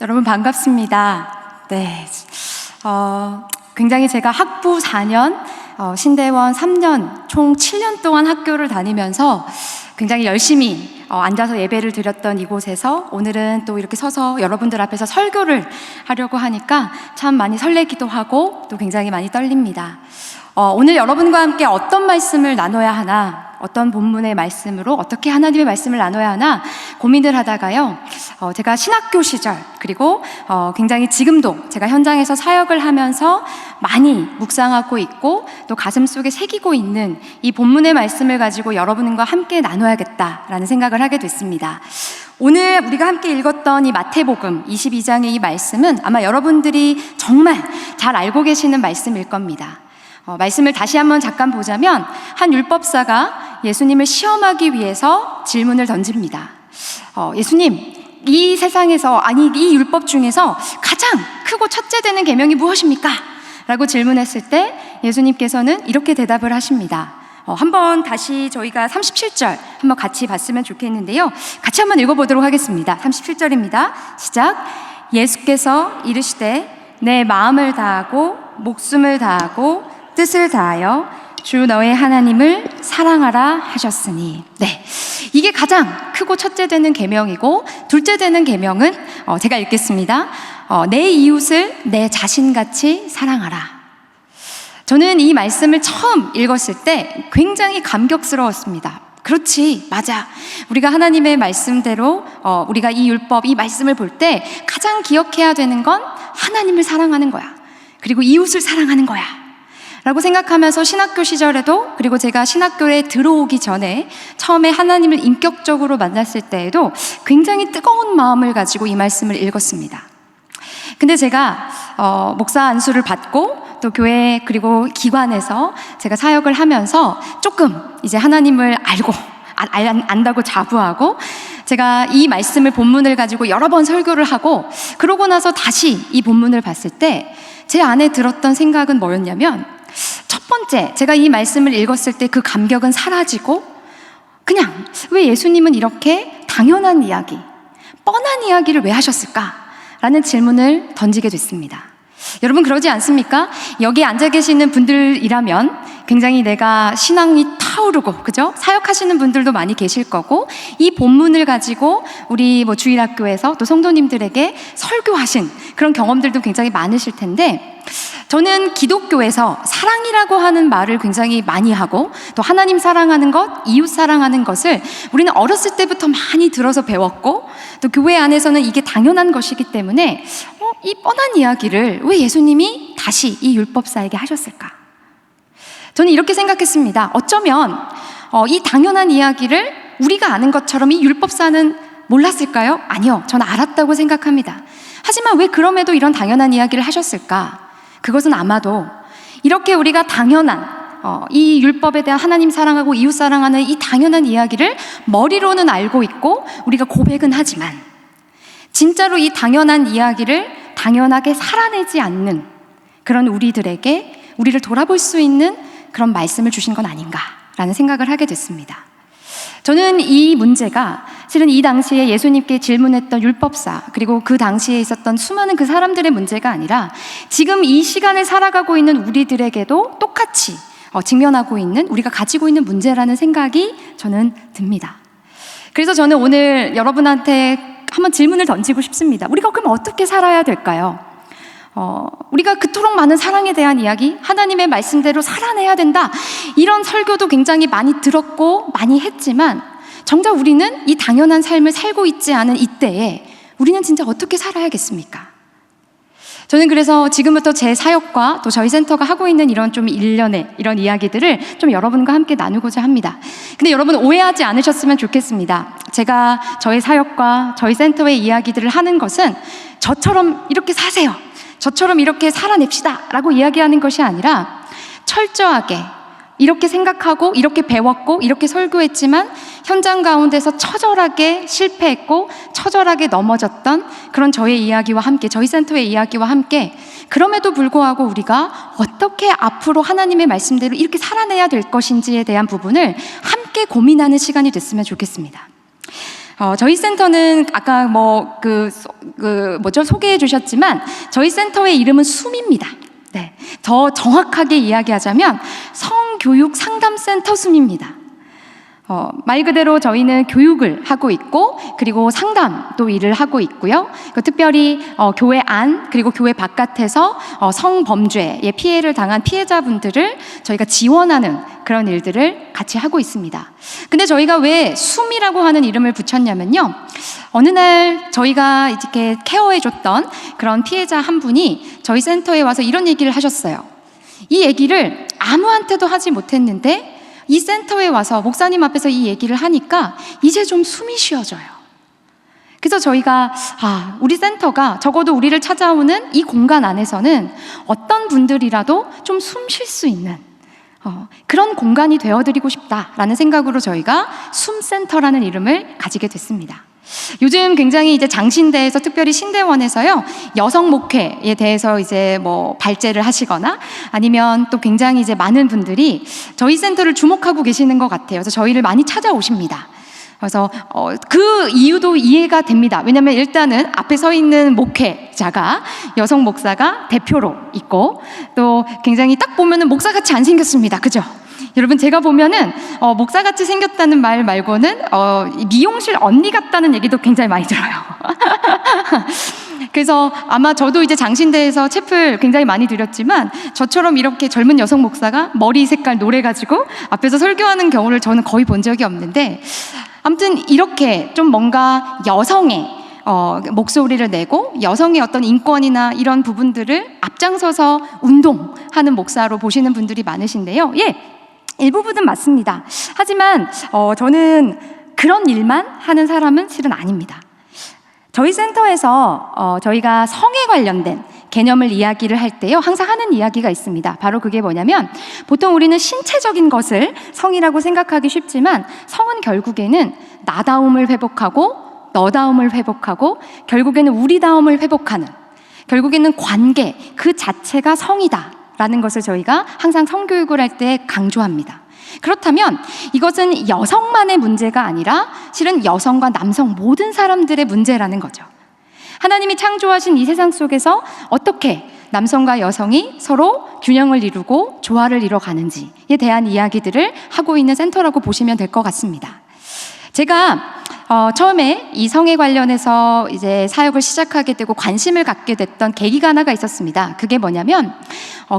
여러분 반갑습니다. 네, 굉장히 제가 학부 4년, 신대원 3년, 총 7년 동안 학교를 다니면서 굉장히 열심히 앉아서 예배를 드렸던 이곳에서 오늘은 또 이렇게 서서 여러분들 앞에서 설교를 하려고 하니까 참 많이 설레기도 하고 또 굉장히 많이 떨립니다. 오늘 여러분과 함께 어떤 말씀을 나눠야 하나, 어떤 본문의 말씀으로 어떻게 하나님의 말씀을 나눠야 하나 고민을 하다가요, 제가 신학교 시절 그리고 굉장히 지금도 제가 현장에서 사역을 하면서 많이 묵상하고 있고 또 가슴속에 새기고 있는 이 본문의 말씀을 가지고 여러분과 함께 나눠야겠다라는 생각을 하게 됐습니다. 오늘 우리가 함께 읽었던 이 마태복음 22장의 이 말씀은 아마 여러분들이 정말 잘 알고 계시는 말씀일 겁니다. 말씀을 다시 한번 잠깐 보자면 한 율법사가 예수님을 시험하기 위해서 질문을 던집니다. 예수님, 이 세상에서, 아니 이 율법 중에서 가장 크고 첫째 되는 계명이 무엇입니까? 라고 질문했을 때 예수님께서는 이렇게 대답을 하십니다. 한번 다시 저희가 37절 한번 같이 봤으면 좋겠는데요, 같이 한번 읽어보도록 하겠습니다. 37절입니다. 시작. 예수께서 이르시되 내 마음을 다하고 목숨을 다하고 뜻을 다하여 주 너의 하나님을 사랑하라 하셨으니. 네, 이게 가장 크고 첫째 되는 계명이고, 둘째 되는 계명은 제가 읽겠습니다. 내 이웃을 내 자신같이 사랑하라. 저는 이 말씀을 처음 읽었을 때 굉장히 감격스러웠습니다. 그렇지, 맞아. 우리가 하나님의 말씀대로 우리가 이 율법, 이 말씀을 볼 때 가장 기억해야 되는 건 하나님을 사랑하는 거야, 그리고 이웃을 사랑하는 거야 라고 생각하면서 신학교 시절에도, 그리고 제가 신학교에 들어오기 전에 처음에 하나님을 인격적으로 만났을 때에도 굉장히 뜨거운 마음을 가지고 이 말씀을 읽었습니다. 근데 제가 목사 안수를 받고 또 교회 그리고 기관에서 제가 사역을 하면서 조금 이제 하나님을 알고 안다고 자부하고, 제가 이 말씀을 본문을 가지고 여러 번 설교를 하고 그러고 나서 다시 이 본문을 봤을 때 제 안에 들었던 생각은 뭐였냐면, 첫 번째, 제가 이 말씀을 읽었을 때 그 감격은 사라지고 그냥 왜 예수님은 이렇게 당연한 이야기, 뻔한 이야기를 왜 하셨을까라는 질문을 던지게 됐습니다. 여러분 그러지 않습니까? 여기 앉아 계시는 분들이라면 굉장히 내가 신앙이 타오르고, 그죠? 사역하시는 분들도 많이 계실 거고, 이 본문을 가지고 우리 주일학교에서 또 성도님들에게 설교하신 그런 경험들도 굉장히 많으실 텐데, 저는 기독교에서 사랑이라고 하는 말을 굉장히 많이 하고 또 하나님 사랑하는 것, 이웃 사랑하는 것을 우리는 어렸을 때부터 많이 들어서 배웠고, 또 교회 안에서는 이게 당연한 것이기 때문에 이 뻔한 이야기를 왜 예수님이 다시 이 율법사에게 하셨을까? 저는 이렇게 생각했습니다. 어쩌면 이 당연한 이야기를 우리가 아는 것처럼 이 율법사는 몰랐을까요? 아니요, 저는 알았다고 생각합니다. 하지만 왜 그럼에도 이런 당연한 이야기를 하셨을까? 그것은 아마도 이렇게 우리가 당연한 이 율법에 대한 하나님 사랑하고 이웃 사랑하는 이 당연한 이야기를 머리로는 알고 있고 우리가 고백은 하지만 진짜로 이 당연한 이야기를 당연하게 살아내지 않는 그런 우리들에게 우리를 돌아볼 수 있는 그런 말씀을 주신 건 아닌가라는 생각을 하게 됐습니다. 저는 이 문제가 실은 이 당시에 예수님께 질문했던 율법사, 그리고 그 당시에 있었던 수많은 그 사람들의 문제가 아니라 지금 이 시간을 살아가고 있는 우리들에게도 똑같이 직면하고 있는, 우리가 가지고 있는 문제라는 생각이 저는 듭니다. 그래서 저는 오늘 여러분한테 한번 질문을 던지고 싶습니다. 우리가 그럼 어떻게 살아야 될까요? 우리가 그토록 많은 사랑에 대한 이야기, 하나님의 말씀대로 살아내야 된다, 이런 설교도 굉장히 많이 들었고 많이 했지만 정작 우리는 이 당연한 삶을 살고 있지 않은 이때에 우리는 진짜 어떻게 살아야겠습니까? 저는 그래서 지금부터 제 사역과 또 저희 센터가 하고 있는 이런 좀 일련의 이런 이야기들을 좀 여러분과 함께 나누고자 합니다. 근데 여러분 오해하지 않으셨으면 좋겠습니다. 제가 저희 사역과 저희 센터의 이야기들을 하는 것은 저처럼 이렇게 사세요, 저처럼 이렇게 살아냅시다 라고 이야기하는 것이 아니라, 철저하게 이렇게 생각하고 이렇게 배웠고 이렇게 설교했지만 현장 가운데서 처절하게 실패했고 처절하게 넘어졌던 그런 저의 이야기와 함께, 저희 센터의 이야기와 함께, 그럼에도 불구하고 우리가 어떻게 앞으로 하나님의 말씀대로 이렇게 살아내야 될 것인지에 대한 부분을 함께 고민하는 시간이 됐으면 좋겠습니다. 저희 센터는 아까 소개해 주셨지만 저희 센터의 이름은 숨입니다. 네, 더 정확하게 이야기하자면 성교육 상담센터 숨입니다. 말 그대로 저희는 교육을 하고 있고 그리고 상담도 일을 하고 있고요. 특별히 교회 안 그리고 교회 바깥에서 성범죄의 피해를 당한 피해자분들을 저희가 지원하는 그런 일들을 같이 하고 있습니다. 근데 저희가 왜 숨이라고 하는 이름을 붙였냐면요. 어느 날 저희가 이렇게 케어해줬던 그런 피해자 한 분이 저희 센터에 와서 이런 얘기를 하셨어요. 이 얘기를 아무한테도 하지 못했는데 이 센터에 와서 목사님 앞에서 이 얘기를 하니까 이제 좀 숨이 쉬어져요. 그래서 저희가 우리 센터가 적어도 우리를 찾아오는 이 공간 안에서는 어떤 분들이라도 좀 숨 쉴 수 있는 그런 공간이 되어드리고 싶다라는 생각으로 저희가 숨센터라는 이름을 가지게 됐습니다. 요즘 굉장히 이제 장신대에서 특별히 신대원에서요 여성 목회에 대해서 이제 발제를 하시거나 아니면 또 굉장히 이제 많은 분들이 저희 센터를 주목하고 계시는 것 같아요. 그래서 저희를 많이 찾아오십니다. 그래서 그 이유도 이해가 됩니다. 왜냐하면 일단은 앞에 서 있는 목회자가 여성 목사가 대표로 있고 또 굉장히 딱 보면은 목사같이 안 생겼습니다. 그죠? 여러분 제가 보면은 목사같이 생겼다는 말 말고는 미용실 언니 같다는 얘기도 굉장히 많이 들어요. 그래서 아마 저도 이제 장신대에서 챕을 굉장히 많이 드렸지만 저처럼 이렇게 젊은 여성 목사가 머리 색깔 노래가지고 앞에서 설교하는 경우를 저는 거의 본 적이 없는데 아무튼 이렇게 좀 뭔가 여성의 목소리를 내고 여성의 어떤 인권이나 이런 부분들을 앞장서서 운동하는 목사로 보시는 분들이 많으신데요. 일부분은 맞습니다. 하지만 저는 그런 일만 하는 사람은 실은 아닙니다. 저희 센터에서 저희가 성에 관련된 개념을 이야기를 할 때요 항상 하는 이야기가 있습니다. 바로 그게 뭐냐면 보통 우리는 신체적인 것을 성이라고 생각하기 쉽지만 성은 결국에는 나다움을 회복하고 너다움을 회복하고 결국에는 우리다움을 회복하는 결국에는 관계 그 자체가 성이다 라는 것을 저희가 항상 성교육을 할 때 강조합니다. 그렇다면 이것은 여성만의 문제가 아니라 실은 여성과 남성 모든 사람들의 문제라는 거죠. 하나님이 창조하신 이 세상 속에서 어떻게 남성과 여성이 서로 균형을 이루고 조화를 이뤄가는지에 대한 이야기들을 하고 있는 센터라고 보시면 될 것 같습니다. 제가 처음에 이 성에 관련해서 이제 사역을 시작하게 되고 관심을 갖게 됐던 계기가 하나가 있었습니다. 그게 뭐냐면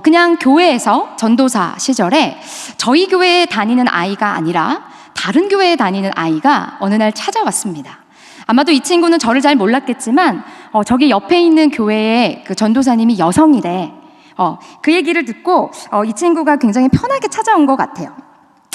그냥 교회에서 전도사 시절에 저희 교회에 다니는 아이가 아니라 다른 교회에 다니는 아이가 어느 날 찾아왔습니다. 아마도 이 친구는 저를 잘 몰랐겠지만 저기 옆에 있는 교회의 그 전도사님이 여성이래. 그 얘기를 듣고 이 친구가 굉장히 편하게 찾아온 것 같아요.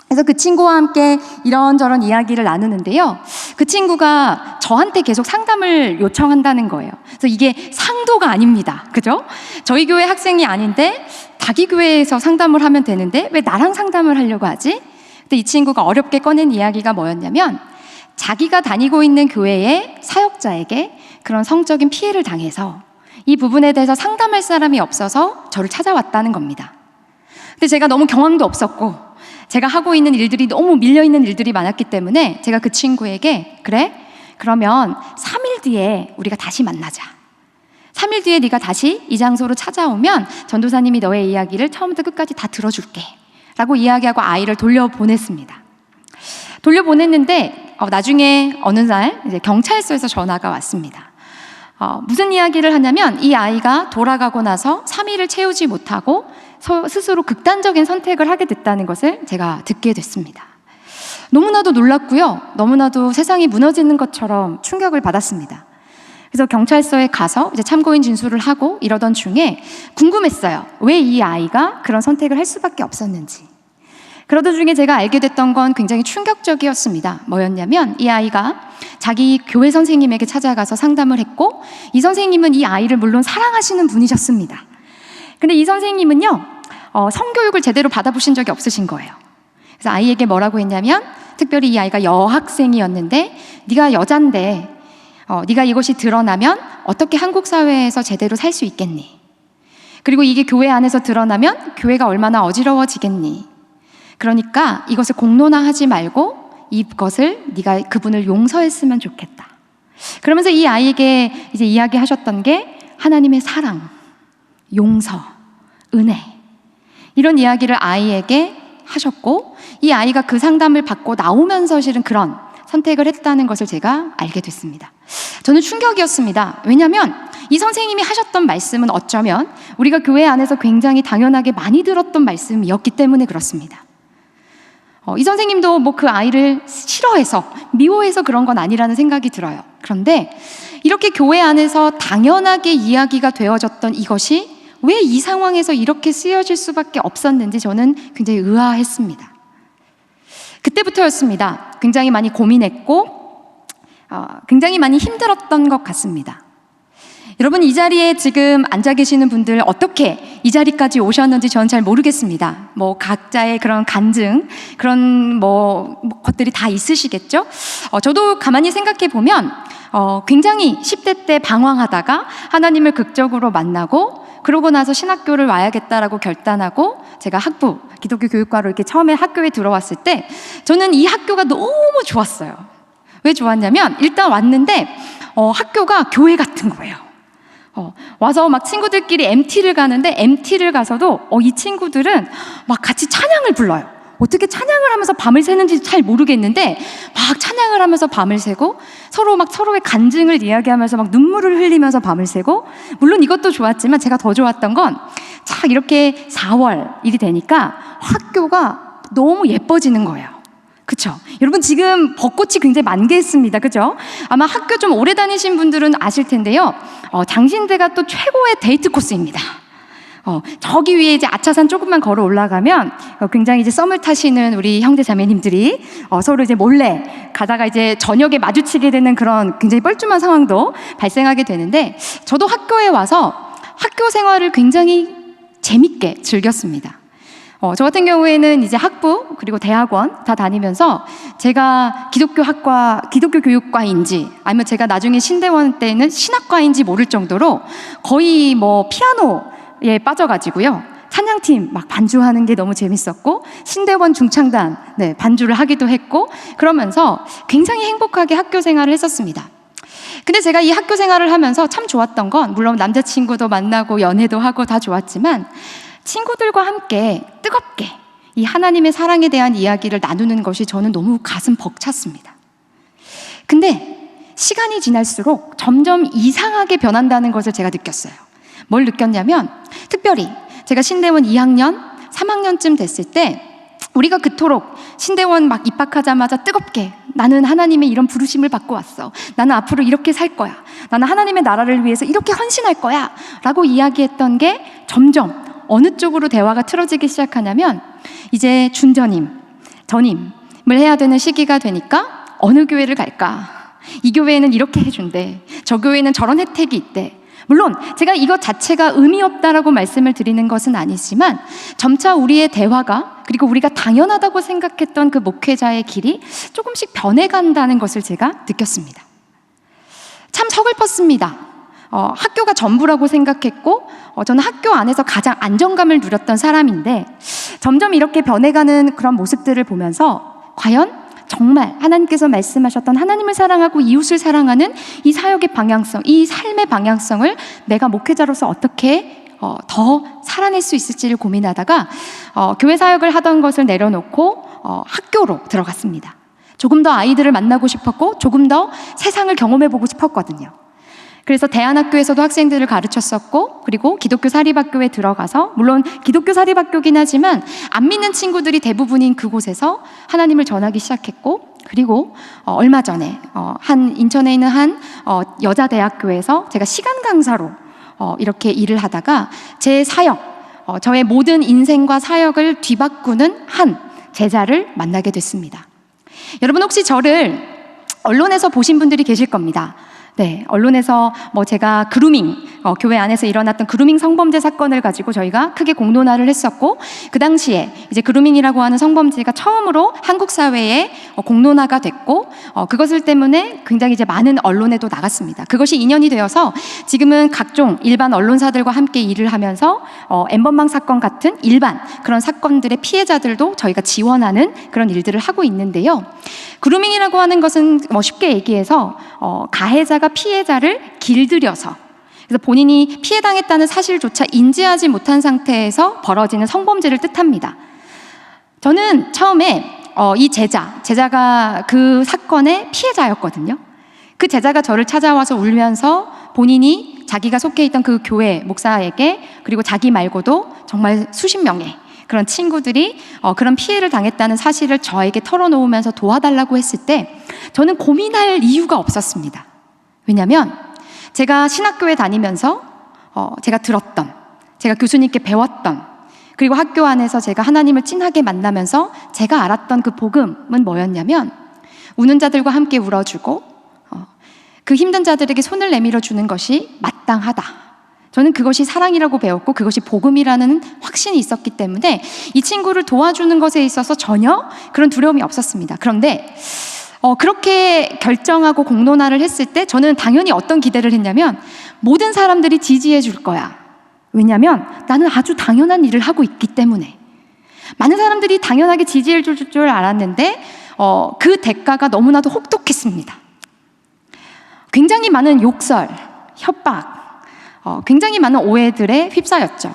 그래서 그 친구와 함께 이런저런 이야기를 나누는데요. 그 친구가 저한테 계속 상담을 요청한다는 거예요. 그래서 이게 상도가 아닙니다. 그죠? 저희 교회 학생이 아닌데 자기 교회에서 상담을 하면 되는데 왜 나랑 상담을 하려고 하지? 근데 이 친구가 어렵게 꺼낸 이야기가 뭐였냐면 자기가 다니고 있는 교회의 사역자에게 그런 성적인 피해를 당해서 이 부분에 대해서 상담할 사람이 없어서 저를 찾아왔다는 겁니다. 근데 제가 너무 경황도 없었고 제가 하고 있는 일들이 너무 밀려있는 일들이 많았기 때문에 제가 그 친구에게 그래? 그러면 3일 뒤에 우리가 다시 만나자. 3일 뒤에 네가 다시 이 장소로 찾아오면 전도사님이 너의 이야기를 처음부터 끝까지 다 들어줄게 라고 이야기하고 아이를 돌려보냈습니다. 돌려보냈는데 나중에 어느 날 이제 경찰서에서 전화가 왔습니다. 무슨 이야기를 하냐면 이 아이가 돌아가고 나서 3일을 채우지 못하고 스스로 극단적인 선택을 하게 됐다는 것을 제가 듣게 됐습니다. 너무나도 놀랐고요. 너무나도 세상이 무너지는 것처럼 충격을 받았습니다. 그래서 경찰서에 가서 이제 참고인 진술을 하고 이러던 중에 궁금했어요. 왜 이 아이가 그런 선택을 할 수밖에 없었는지. 그러던 중에 제가 알게 됐던 건 굉장히 충격적이었습니다. 뭐였냐면 이 아이가 자기 교회 선생님에게 찾아가서 상담을 했고 이 선생님은 이 아이를 물론 사랑하시는 분이셨습니다. 근데 이 선생님은요 성교육을 제대로 받아보신 적이 없으신 거예요. 그래서 아이에게 뭐라고 했냐면 특별히 이 아이가 여학생이었는데 네가 여잔데 네가 이것이 드러나면 어떻게 한국 사회에서 제대로 살 수 있겠니? 그리고 이게 교회 안에서 드러나면 교회가 얼마나 어지러워지겠니? 그러니까 이것을 공론화하지 말고 이것을 네가 그분을 용서했으면 좋겠다. 그러면서 이 아이에게 이제 이야기하셨던 게 하나님의 사랑, 용서, 은혜, 이런 이야기를 아이에게 하셨고, 이 아이가 그 상담을 받고 나오면서 실은 그런 선택을 했다는 것을 제가 알게 됐습니다. 저는 충격이었습니다. 왜냐하면 이 선생님이 하셨던 말씀은 어쩌면 우리가 교회 안에서 굉장히 당연하게 많이 들었던 말씀이었기 때문에 그렇습니다. 이 선생님도 뭐 그 아이를 싫어해서, 미워해서 그런 건 아니라는 생각이 들어요. 그런데 이렇게 교회 안에서 당연하게 이야기가 되어졌던 이것이 왜 이 상황에서 이렇게 쓰여질 수밖에 없었는지 저는 굉장히 의아했습니다. 그때부터였습니다. 굉장히 많이 고민했고 굉장히 많이 힘들었던 것 같습니다. 여러분, 이 자리에 지금 앉아 계시는 분들 어떻게 이 자리까지 오셨는지 저는 잘 모르겠습니다. 뭐 각자의 그런 간증, 그런 뭐 것들이 다 있으시겠죠? 저도 가만히 생각해 보면 굉장히 10대 때 방황하다가 하나님을 극적으로 만나고, 그러고 나서 신학교를 와야겠다라고 결단하고 제가 기독교 교육과로 이렇게 처음에 학교에 들어왔을 때 저는 이 학교가 너무 좋았어요. 왜 좋았냐면 일단 왔는데 학교가 교회 같은 거예요. 와서 막 친구들끼리 MT를 가는데, MT를 가서도 이 친구들은 막 같이 찬양을 불러요. 어떻게 찬양을 하면서 밤을 새는지 잘 모르겠는데 막 찬양을 하면서 밤을 새고, 서로 막 서로의 간증을 이야기하면서 막 눈물을 흘리면서 밤을 새고, 물론 이것도 좋았지만 제가 더 좋았던 건 딱 이렇게 4월일이 되니까 학교가 너무 예뻐지는 거예요. 그쵸? 여러분, 지금 벚꽃이 굉장히 만개했습니다. 그죠? 아마 학교 좀 오래 다니신 분들은 아실 텐데요. 장신대가 또 최고의 데이트 코스입니다. 저기 위에 이제 아차산 조금만 걸어 올라가면 굉장히 이제 썸을 타시는 우리 형제 자매님들이 서로 이제 몰래 가다가 이제 저녁에 마주치게 되는 그런 굉장히 뻘쭘한 상황도 발생하게 되는데, 저도 학교에 와서 학교 생활을 굉장히 재밌게 즐겼습니다. 저 같은 경우에는 이제 학부 그리고 대학원 다 다니면서 제가 기독교 교육과인지 아니면 제가 나중에 신대원 때는 신학과인지 모를 정도로 거의 뭐 피아노에 빠져가지고요. 찬양팀 막 반주하는 게 너무 재밌었고, 신대원 중창단 반주를 하기도 했고, 그러면서 굉장히 행복하게 학교 생활을 했었습니다. 근데 제가 이 학교 생활을 하면서 참 좋았던 건, 물론 남자친구도 만나고 연애도 하고 다 좋았지만 친구들과 함께 뜨겁게 이 하나님의 사랑에 대한 이야기를 나누는 것이 저는 너무 가슴 벅찼습니다. 근데 시간이 지날수록 점점 이상하게 변한다는 것을 제가 느꼈어요. 뭘 느꼈냐면, 특별히 제가 신대원 2학년, 3학년쯤 됐을 때 우리가 그토록 신대원 막 입학하자마자 뜨겁게 나는 하나님의 이런 부르심을 받고 왔어. 나는 앞으로 이렇게 살 거야. 나는 하나님의 나라를 위해서 이렇게 헌신할 거야. 라고 이야기했던 게 점점 어느 쪽으로 대화가 틀어지기 시작하냐면, 이제 전임을 해야 되는 시기가 되니까 어느 교회를 갈까? 이 교회는 이렇게 해준대. 저 교회는 저런 혜택이 있대. 물론 제가 이것 자체가 의미 없다라고 말씀을 드리는 것은 아니지만, 점차 우리의 대화가, 그리고 우리가 당연하다고 생각했던 그 목회자의 길이 조금씩 변해간다는 것을 제가 느꼈습니다. 참 서글펐습니다. 학교가 전부라고 생각했고, 저는 학교 안에서 가장 안정감을 누렸던 사람인데, 점점 이렇게 변해가는 그런 모습들을 보면서 과연 정말 하나님께서 말씀하셨던 하나님을 사랑하고 이웃을 사랑하는 이 사역의 방향성, 이 삶의 방향성을 내가 목회자로서 어떻게 더 살아낼 수 있을지를 고민하다가 교회 사역을 하던 것을 내려놓고 학교로 들어갔습니다. 조금 더 아이들을 만나고 싶었고, 조금 더 세상을 경험해보고 싶었거든요. 그래서 대안학교에서도 학생들을 가르쳤었고, 그리고 기독교 사립학교에 들어가서, 물론 기독교 사립학교긴 하지만 안 믿는 친구들이 대부분인 그곳에서 하나님을 전하기 시작했고, 그리고 얼마 전에 인천에 있는 한 여자대학교에서 제가 시간 강사로 이렇게 일을 하다가 제 사역, 저의 모든 인생과 사역을 뒤바꾸는 한 제자를 만나게 됐습니다. 여러분, 혹시 저를 언론에서 보신 분들이 계실 겁니다. 네, 언론에서 제가 그루밍 교회 안에서 일어났던 그루밍 성범죄 사건을 가지고 저희가 크게 공론화를 했었고, 그 당시에 이제 그루밍이라고 하는 성범죄가 처음으로 한국 사회에 공론화가 됐고, 그것을 때문에 굉장히 이제 많은 언론에도 나갔습니다. 그것이 인연이 되어서 지금은 각종 일반 언론사들과 함께 일을 하면서 엠번방 사건 같은 일반 그런 사건들의 피해자들도 저희가 지원하는 그런 일들을 하고 있는데요. 그루밍이라고 하는 것은 쉽게 얘기해서 가해자가 피해자를 길들여서, 그래서 본인이 피해당했다는 사실조차 인지하지 못한 상태에서 벌어지는 성범죄를 뜻합니다. 저는 처음에 이 제자가 그 사건의 피해자였거든요. 그 제자가 저를 찾아와서 울면서 본인이 자기가 속해 있던 그 교회 목사에게, 그리고 자기 말고도 정말 수십 명의 그런 친구들이 그런 피해를 당했다는 사실을 저에게 털어놓으면서 도와달라고 했을 때 저는 고민할 이유가 없었습니다. 왜냐하면 제가 신학교에 다니면서 제가 들었던, 제가 교수님께 배웠던, 그리고 학교 안에서 제가 하나님을 찐하게 만나면서 제가 알았던 그 복음은 뭐였냐면, 우는 자들과 함께 울어주고 그 힘든 자들에게 손을 내밀어 주는 것이 마땅하다. 저는 그것이 사랑이라고 배웠고 그것이 복음이라는 확신이 있었기 때문에 이 친구를 도와주는 것에 있어서 전혀 그런 두려움이 없었습니다. 그런데 그렇게 결정하고 공론화를 했을 때 저는 당연히 어떤 기대를 했냐면, 모든 사람들이 지지해 줄 거야. 왜냐하면 나는 아주 당연한 일을 하고 있기 때문에. 많은 사람들이 당연하게 지지해 줄 줄 알았는데 그 대가가 너무나도 혹독했습니다. 굉장히 많은 욕설, 협박, 굉장히 많은 오해들에 휩싸였죠.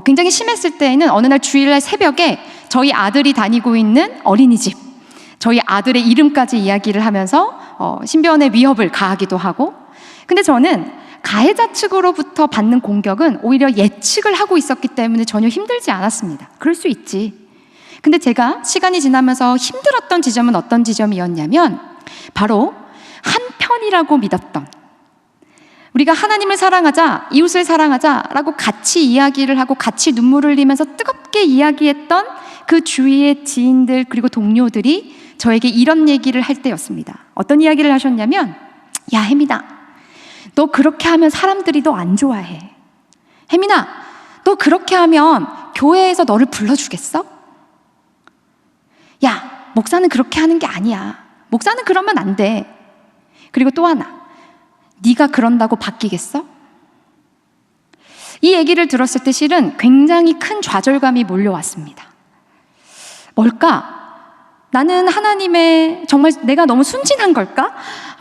굉장히 심했을 때에는 어느 날 주일날 새벽에 저희 아들이 다니고 있는 어린이집, 저희 아들의 이름까지 이야기를 하면서 신변의 위협을 가하기도 하고, 근데 저는 가해자 측으로부터 받는 공격은 오히려 예측을 하고 있었기 때문에 전혀 힘들지 않았습니다. 그럴 수 있지. 근데 제가 시간이 지나면서 힘들었던 지점은 어떤 지점이었냐면, 바로 한편이라고 믿었던, 우리가 하나님을 사랑하자, 이웃을 사랑하자라고 같이 이야기를 하고 같이 눈물을 흘리면서 뜨겁게 이야기했던 그 주위의 지인들 그리고 동료들이 저에게 이런 얘기를 할 때였습니다. 어떤 이야기를 하셨냐면, 야 혜민아, 너 그렇게 하면 사람들이 너 안 좋아해. 혜민아, 너 그렇게 하면 교회에서 너를 불러주겠어? 야, 목사는 그렇게 하는 게 아니야. 목사는 그러면 안 돼. 그리고 또 하나, 네가 그런다고 바뀌겠어? 이 얘기를 들었을 때 실은 굉장히 큰 좌절감이 몰려왔습니다. 뭘까? 나는 하나님의, 정말 내가 너무 순진한 걸까?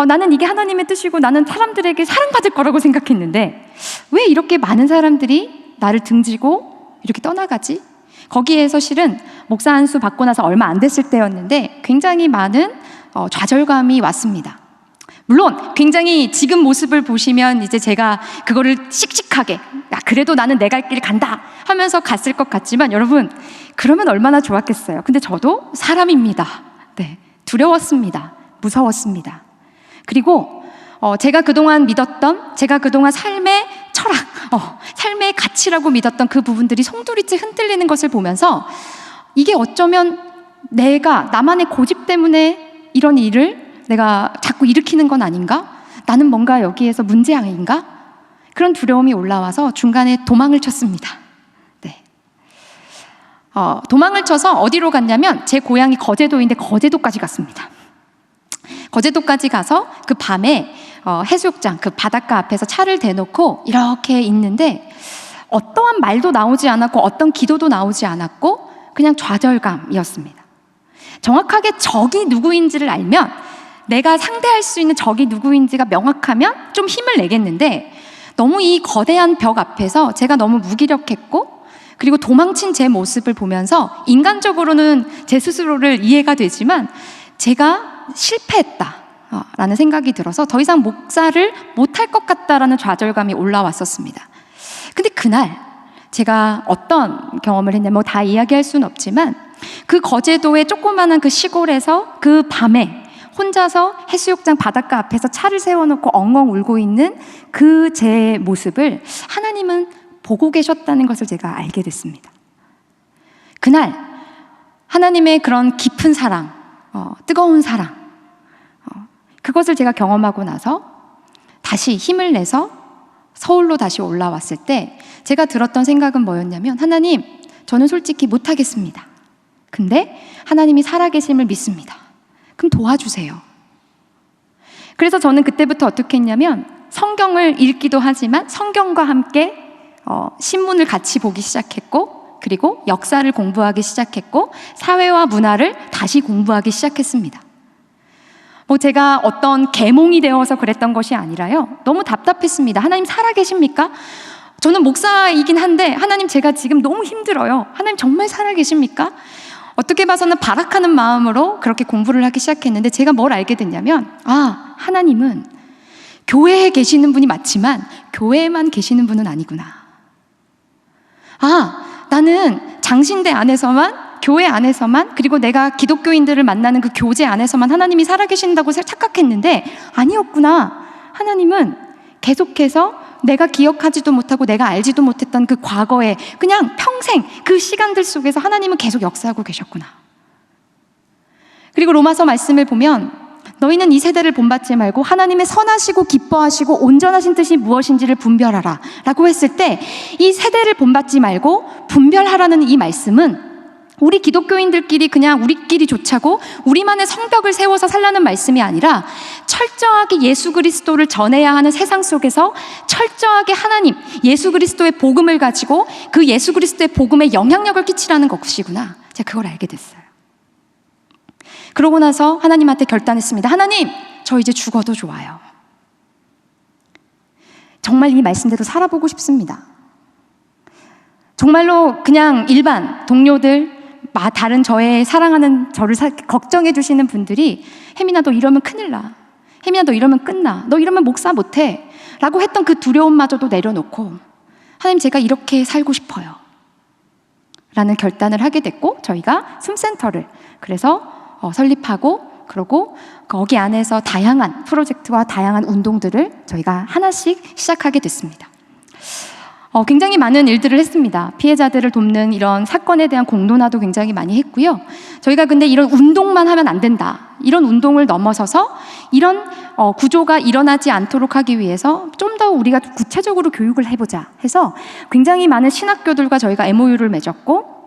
나는 이게 하나님의 뜻이고 나는 사람들에게 사랑받을 거라고 생각했는데 왜 이렇게 많은 사람들이 나를 등지고 이렇게 떠나가지? 거기에서 실은 목사 안수 받고 나서 얼마 안 됐을 때였는데 굉장히 많은 좌절감이 왔습니다. 물론 굉장히 지금 모습을 보시면 이제 제가 그거를 씩씩하게, 야 그래도 나는 내 갈 길 간다 하면서 갔을 것 같지만, 여러분 그러면 얼마나 좋았겠어요. 근데 저도 사람입니다. 네, 두려웠습니다. 무서웠습니다. 그리고 제가 그동안 믿었던, 제가 그동안 삶의 철학, 삶의 가치라고 믿었던 그 부분들이 송두리째 흔들리는 것을 보면서, 이게 어쩌면 내가 나만의 고집 때문에 이런 일을 내가 자꾸 일으키는 건 아닌가? 나는 뭔가 여기에서 문제아인가? 그런 두려움이 올라와서 중간에 도망을 쳤습니다. 네. 도망을 쳐서 어디로 갔냐면, 제 고향이 거제도인데 거제도까지 갔습니다. 거제도까지 가서 그 밤에 해수욕장 그 바닷가 앞에서 차를 대놓고 이렇게 있는데 어떠한 말도 나오지 않았고 어떤 기도도 나오지 않았고 그냥 좌절감이었습니다. 정확하게 적이 누구인지를 알면, 내가 상대할 수 있는 적이 누구인지가 명확하면 좀 힘을 내겠는데, 너무 이 거대한 벽 앞에서 제가 너무 무기력했고, 그리고 도망친 제 모습을 보면서 인간적으로는 제 스스로를 이해가 되지만 제가 실패했다라는 생각이 들어서 더 이상 목사를 못할 것 같다라는 좌절감이 올라왔었습니다. 근데 그날 제가 어떤 경험을 했냐면, 다 이야기할 수는 없지만 그 거제도의 조그마한 그 시골에서 그 밤에 혼자서 해수욕장 바닷가 앞에서 차를 세워놓고 엉엉 울고 있는 그 제 모습을 하나님은 보고 계셨다는 것을 제가 알게 됐습니다. 그날 하나님의 그런 깊은 사랑, 뜨거운 사랑, 그것을 제가 경험하고 나서 다시 힘을 내서 서울로 다시 올라왔을 때 제가 들었던 생각은 뭐였냐면, 하나님, 저는 솔직히 못하겠습니다. 근데 하나님이 살아계심을 믿습니다. 그럼 도와주세요. 그래서 저는 그때부터 어떻게 했냐면, 성경을 읽기도 하지만 성경과 함께 신문을 같이 보기 시작했고, 그리고 역사를 공부하기 시작했고, 사회와 문화를 다시 공부하기 시작했습니다. 제가 어떤 계몽이 되어서 그랬던 것이 아니라요, 너무 답답했습니다. 하나님 살아계십니까? 저는 목사이긴 한데, 하나님, 제가 지금 너무 힘들어요. 하나님 정말 살아계십니까? 어떻게 봐서는 발악하는 마음으로 그렇게 공부를 하기 시작했는데, 제가 뭘 알게 됐냐면, 하나님은 교회에 계시는 분이 맞지만 교회에만 계시는 분은 아니구나. 나는 장신대 안에서만, 교회 안에서만, 그리고 내가 기독교인들을 만나는 그 교제 안에서만 하나님이 살아계신다고 착각했는데 아니었구나. 하나님은 계속해서 내가 기억하지도 못하고 내가 알지도 못했던 그 과거에, 그냥 평생 그 시간들 속에서 하나님은 계속 역사하고 계셨구나. 그리고 로마서 말씀을 보면, 너희는 이 세대를 본받지 말고 하나님의 선하시고 기뻐하시고 온전하신 뜻이 무엇인지를 분별하라 라고 했을 때, 이 세대를 본받지 말고 분별하라는 이 말씀은 우리 기독교인들끼리 그냥 우리끼리 좋자고 우리만의 성벽을 세워서 살라는 말씀이 아니라, 철저하게 예수 그리스도를 전해야 하는 세상 속에서 철저하게 하나님, 예수 그리스도의 복음을 가지고 그 예수 그리스도의 복음에 영향력을 끼치라는 것이구나. 제가 그걸 알게 됐어요. 그러고 나서 하나님한테 결단했습니다. 하나님, 저 이제 죽어도 좋아요. 정말 이 말씀대로 살아보고 싶습니다. 정말로 그냥 일반 동료들, 다른 저의 사랑하는 저를 걱정해 주시는 분들이, 혜민아 너 이러면 큰일 나, 혜민아 너 이러면 끝나, 너 이러면 목사 못해 라고 했던 그 두려움마저도 내려놓고, 하나님, 제가 이렇게 살고 싶어요 라는 결단을 하게 됐고, 저희가 숨센터를 그래서 설립하고, 그러고 거기 안에서 다양한 프로젝트와 다양한 운동들을 저희가 하나씩 시작하게 됐습니다. 굉장히 많은 일들을 했습니다. 피해자들을 돕는 이런 사건에 대한 공론화도 굉장히 많이 했고요. 저희가 근데 이런 운동만 하면 안 된다, 이런 운동을 넘어서서 이런 구조가 일어나지 않도록 하기 위해서 좀 더 우리가 구체적으로 교육을 해보자 해서 굉장히 많은 신학교들과 저희가 MOU를 맺었고,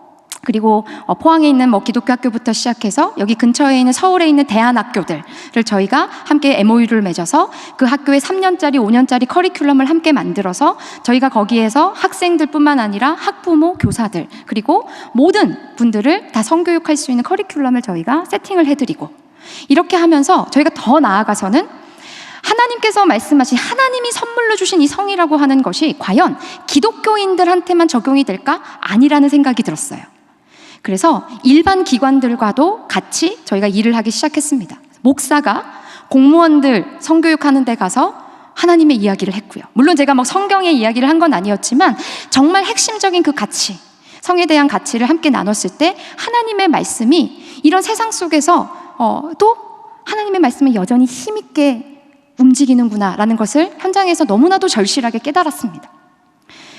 그리고 포항에 있는 기독교 학교부터 시작해서 여기 근처에 있는 서울에 있는 대안학교들을 저희가 함께 MOU를 맺어서 그 학교에 3년짜리, 5년짜리 커리큘럼을 함께 만들어서 저희가 거기에서 학생들뿐만 아니라 학부모, 교사들, 그리고 모든 분들을 다 성교육할 수 있는 커리큘럼을 저희가 세팅을 해드리고, 이렇게 하면서 저희가 더 나아가서는 하나님께서 말씀하신, 하나님이 선물로 주신 이 성이라고 하는 것이 과연 기독교인들한테만 적용이 될까? 아니라는 생각이 들었어요. 그래서 일반 기관들과도 같이 저희가 일을 하기 시작했습니다. 목사가 공무원들 성교육하는 데 가서 하나님의 이야기를 했고요. 물론 제가 성경의 이야기를 한 건 아니었지만 정말 핵심적인 그 가치, 성에 대한 가치를 함께 나눴을 때 하나님의 말씀이 이런 세상 속에서 또 하나님의 말씀은 여전히 힘있게 움직이는구나 라는 것을 현장에서 너무나도 절실하게 깨달았습니다.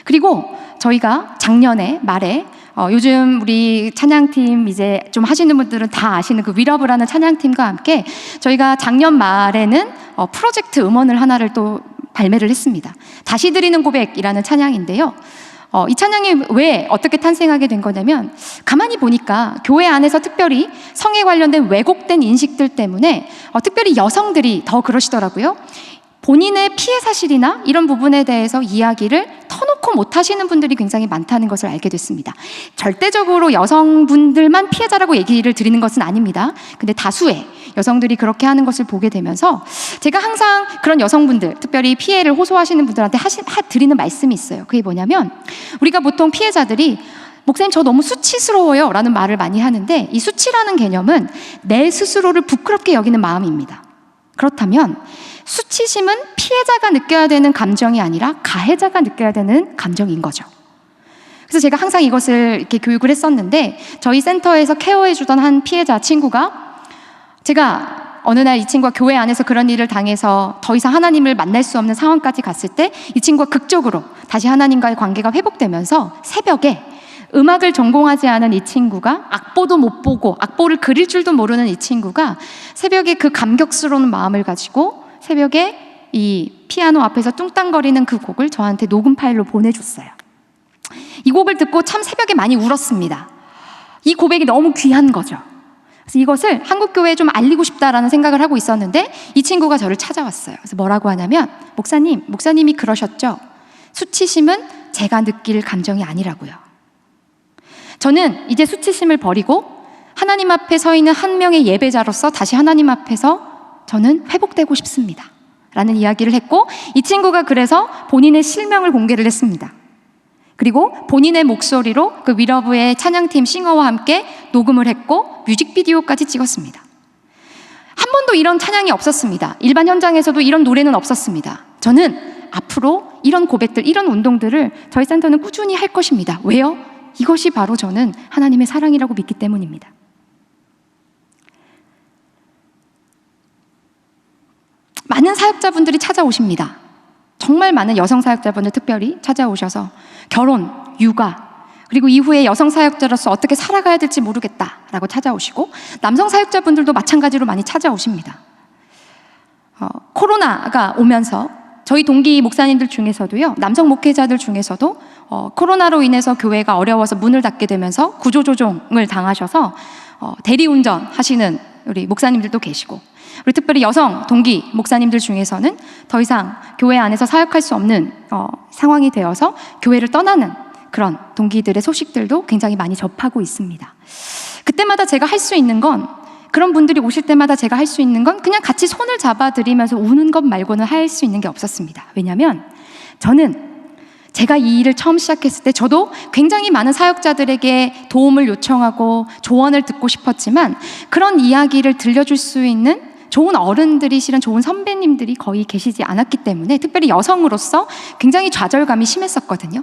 그리고 저희가 작년에 말에 요즘 우리 찬양팀 이제 좀 하시는 분들은 다 아시는 그 위러브라는 찬양팀과 함께 저희가 작년 말에는 프로젝트 음원을 하나를 또 발매를 했습니다. 다시 드리는 고백이라는 찬양인데요. 이 찬양이 왜 어떻게 탄생하게 된 거냐면, 가만히 보니까 교회 안에서 특별히 성에 관련된 왜곡된 인식들 때문에 특별히 여성들이 더 그러시더라고요. 본인의 피해 사실이나 이런 부분에 대해서 이야기를 터놓고 못 하시는 분들이 굉장히 많다는 것을 알게 됐습니다. 절대적으로 여성분들만 피해자라고 얘기를 드리는 것은 아닙니다. 근데 다수의 여성들이 그렇게 하는 것을 보게 되면서 제가 항상 그런 여성분들, 특별히 피해를 호소하시는 분들한테 드리는 말씀이 있어요. 그게 뭐냐면, 우리가 보통 피해자들이 목사님 저 너무 수치스러워요 라는 말을 많이 하는데, 이 수치라는 개념은 내 스스로를 부끄럽게 여기는 마음입니다. 그렇다면 수치심은 피해자가 느껴야 되는 감정이 아니라 가해자가 느껴야 되는 감정인 거죠. 그래서 제가 항상 이것을 이렇게 교육을 했었는데, 저희 센터에서 케어해주던 한 피해자 친구가, 제가 어느 날 이 친구가 교회 안에서 그런 일을 당해서 더 이상 하나님을 만날 수 없는 상황까지 갔을 때, 이 친구가 극적으로 다시 하나님과의 관계가 회복되면서 새벽에 음악을 전공하지 않은 이 친구가, 악보도 못 보고 악보를 그릴 줄도 모르는 이 친구가 새벽에 그 감격스러운 마음을 가지고 새벽에 이 피아노 앞에서 뚱땅거리는 그 곡을 저한테 녹음 파일로 보내줬어요. 이 곡을 듣고 참 새벽에 많이 울었습니다. 이 고백이 너무 귀한 거죠. 그래서 이것을 한국교회에 좀 알리고 싶다라는 생각을 하고 있었는데 이 친구가 저를 찾아왔어요. 그래서 뭐라고 하냐면, 목사님이 그러셨죠? 수치심은 제가 느낄 감정이 아니라고요. 저는 이제 수치심을 버리고 하나님 앞에 서 있는 한 명의 예배자로서 다시 하나님 앞에서 저는 회복되고 싶습니다 라는 이야기를 했고, 이 친구가 그래서 본인의 실명을 공개를 했습니다. 그리고 본인의 목소리로 그 위러브의 찬양팀 싱어와 함께 녹음을 했고 뮤직비디오까지 찍었습니다. 한 번도 이런 찬양이 없었습니다. 일반 현장에서도 이런 노래는 없었습니다. 저는 앞으로 이런 고백들, 이런 운동들을 저희 센터는 꾸준히 할 것입니다. 왜요? 이것이 바로 저는 하나님의 사랑이라고 믿기 때문입니다. 많은 사역자분들이 찾아오십니다. 정말 많은 여성 사역자분들 특별히 찾아오셔서 결혼, 육아, 그리고 이후에 여성 사역자로서 어떻게 살아가야 될지 모르겠다라고 찾아오시고, 남성 사역자분들도 마찬가지로 많이 찾아오십니다. 코로나가 오면서 저희 동기 목사님들 중에서도요, 남성 목회자들 중에서도 코로나로 인해서 교회가 어려워서 문을 닫게 되면서 구조조정을 당하셔서 대리운전 하시는 우리 목사님들도 계시고, 우리 특별히 여성 동기 목사님들 중에서는 더 이상 교회 안에서 사역할 수 없는 상황이 되어서 교회를 떠나는 그런 동기들의 소식들도 굉장히 많이 접하고 있습니다. 그때마다 제가 할 수 있는 건, 그런 분들이 오실 때마다 제가 할 수 있는 건 그냥 같이 손을 잡아드리면서 우는 것 말고는 할 수 있는 게 없었습니다. 왜냐하면 저는 제가 이 일을 처음 시작했을 때 저도 굉장히 많은 사역자들에게 도움을 요청하고 조언을 듣고 싶었지만 그런 이야기를 들려줄 수 있는 좋은 어른들이, 실은 좋은 선배님들이 거의 계시지 않았기 때문에, 특별히 여성으로서 굉장히 좌절감이 심했었거든요.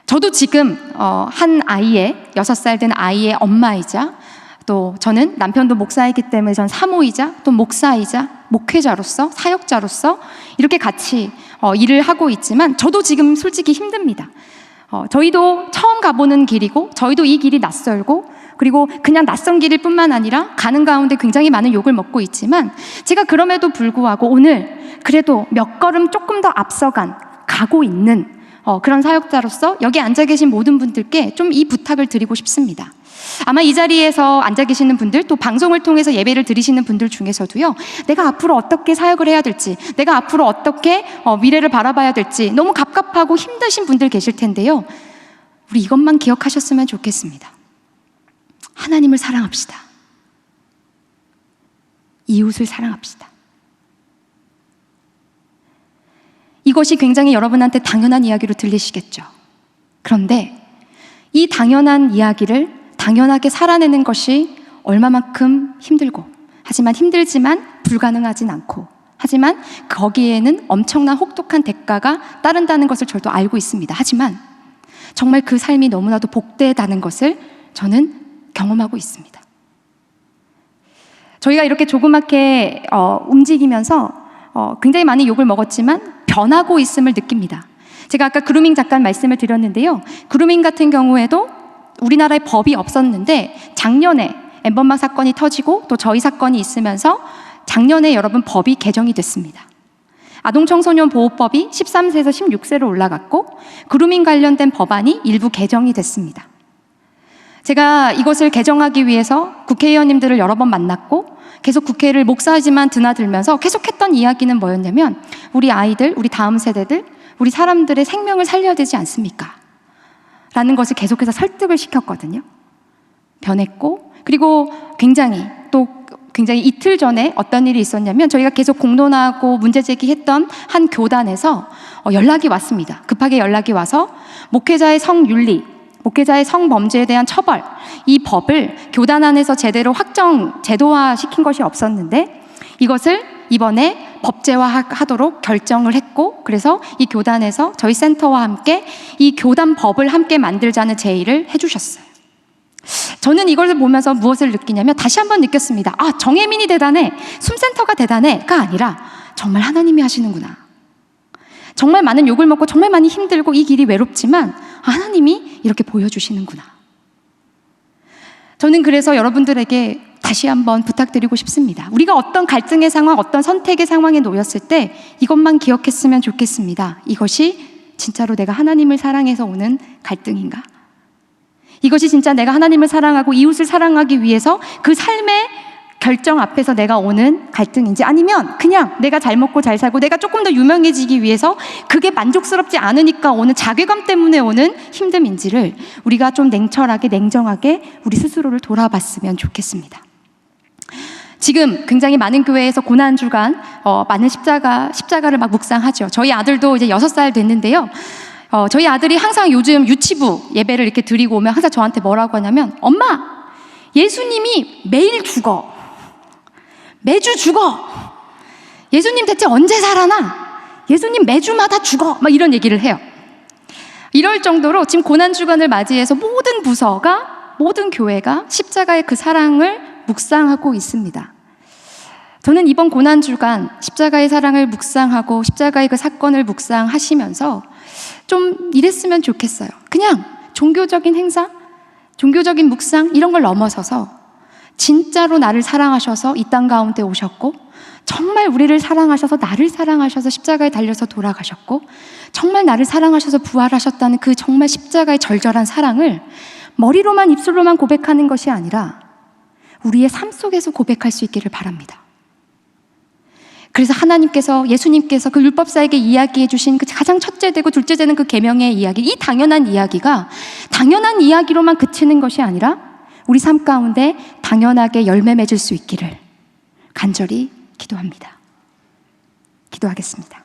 저도 지금 한 아이의 6살 된 아이의 엄마이자, 또 저는 남편도 목사이기 때문에 전 사모이자 또 목사이자 목회자로서 사역자로서 이렇게 같이 일을 하고 있지만 저도 지금 솔직히 힘듭니다. 저희도 처음 가보는 길이고 저희도 이 길이 낯설고, 그리고 그냥 낯선 길일 뿐만 아니라 가는 가운데 굉장히 많은 욕을 먹고 있지만, 제가 그럼에도 불구하고 오늘 그래도 몇 걸음 조금 더 가고 있는 그런 사역자로서 여기 앉아 계신 모든 분들께 좀 이 부탁을 드리고 싶습니다. 아마 이 자리에서 앉아 계시는 분들, 또 방송을 통해서 예배를 드리시는 분들 중에서도요, 내가 앞으로 어떻게 사역을 해야 될지, 내가 앞으로 어떻게 미래를 바라봐야 될지 너무 갑갑하고 힘드신 분들 계실 텐데요, 우리 이것만 기억하셨으면 좋겠습니다. 하나님을 사랑합시다. 이웃을 사랑합시다. 이것이 굉장히 여러분한테 당연한 이야기로 들리시겠죠. 그런데 이 당연한 이야기를 당연하게 살아내는 것이 얼마만큼 힘들고, 하지만 힘들지만 불가능하진 않고, 하지만 거기에는 엄청난 혹독한 대가가 따른다는 것을 저도 알고 있습니다. 하지만 정말 그 삶이 너무나도 복되다는 것을 저는 경험하고 있습니다. 저희가 이렇게 조그맣게 움직이면서 굉장히 많이 욕을 먹었지만 변하고 있음을 느낍니다. 제가 아까 그루밍 잠깐 말씀을 드렸는데요, 그루밍 같은 경우에도 우리나라에 법이 없었는데 작년에 엠번방 사건이 터지고 또 저희 사건이 있으면서 작년에 여러분 법이 개정이 됐습니다. 아동청소년 보호법이 13세에서 16세로 올라갔고 그루밍 관련된 법안이 일부 개정이 됐습니다. 제가 이것을 개정하기 위해서 국회의원님들을 여러 번 만났고 계속 국회를 목사지만 드나들면서 계속했던 이야기는 뭐였냐면, 우리 아이들, 우리 다음 세대들, 우리 사람들의 생명을 살려야 되지 않습니까? 라는 것을 계속해서 설득을 시켰거든요. 변했고, 그리고 굉장히 이틀 전에 어떤 일이 있었냐면, 저희가 계속 공론하고 문제 제기했던 한 교단에서 연락이 왔습니다. 급하게 연락이 와서 목회자의 성윤리, 목회자의 성범죄에 대한 처벌, 이 법을 교단 안에서 제대로 제도화 시킨 것이 없었는데 이것을 이번에 법제화하도록 결정을 했고, 그래서 이 교단에서 저희 센터와 함께 이 교단 법을 함께 만들자는 제의를 해주셨어요. 저는 이걸 보면서 무엇을 느끼냐면 다시 한번 느꼈습니다. 아, 정혜민이 대단해, 숨센터가 대단해가 아니라 정말 하나님이 하시는구나. 정말 많은 욕을 먹고 정말 많이 힘들고 이 길이 외롭지만 하나님이 이렇게 보여주시는구나. 저는 그래서 여러분들에게 다시 한번 부탁드리고 싶습니다. 우리가 어떤 갈등의 상황, 어떤 선택의 상황에 놓였을 때 이것만 기억했으면 좋겠습니다. 이것이 진짜로 내가 하나님을 사랑해서 오는 갈등인가? 이것이 진짜 내가 하나님을 사랑하고 이웃을 사랑하기 위해서 그 삶의 결정 앞에서 내가 오는 갈등인지, 아니면 그냥 내가 잘 먹고 잘 살고 내가 조금 더 유명해지기 위해서 그게 만족스럽지 않으니까 오는 자괴감 때문에 오는 힘듦인지를 우리가 좀 냉철하게, 냉정하게 우리 스스로를 돌아봤으면 좋겠습니다. 지금 굉장히 많은 교회에서 고난주간 많은 십자가를 막 묵상하죠. 저희 아들도 이제 6살 됐는데요. 저희 아들이 항상 요즘 유치부 예배를 이렇게 드리고 오면 항상 저한테 뭐라고 하냐면, 엄마, 예수님이 매일 죽어. 매주 죽어. 예수님 대체 언제 살아나? 예수님 매주마다 죽어. 막 이런 얘기를 해요. 이럴 정도로 지금 고난주간을 맞이해서 모든 부서가, 모든 교회가 십자가의 그 사랑을 묵상하고 있습니다. 저는 이번 고난주간 십자가의 사랑을 묵상하고 십자가의 그 사건을 묵상하시면서 좀 이랬으면 좋겠어요. 그냥 종교적인 행사, 종교적인 묵상 이런 걸 넘어서서 진짜로 나를 사랑하셔서 이 땅 가운데 오셨고, 정말 우리를 사랑하셔서 나를 사랑하셔서 십자가에 달려서 돌아가셨고, 정말 나를 사랑하셔서 부활하셨다는 그 정말 십자가의 절절한 사랑을 머리로만, 입술로만 고백하는 것이 아니라 우리의 삶 속에서 고백할 수 있기를 바랍니다. 그래서 하나님께서, 예수님께서 그 율법사에게 이야기해 주신 그 가장 첫째 되고 둘째 되는 그 계명의 이야기, 이 당연한 이야기가 당연한 이야기로만 그치는 것이 아니라 우리 삶 가운데 당연하게 열매 맺을 수 있기를 간절히 기도합니다. 기도하겠습니다.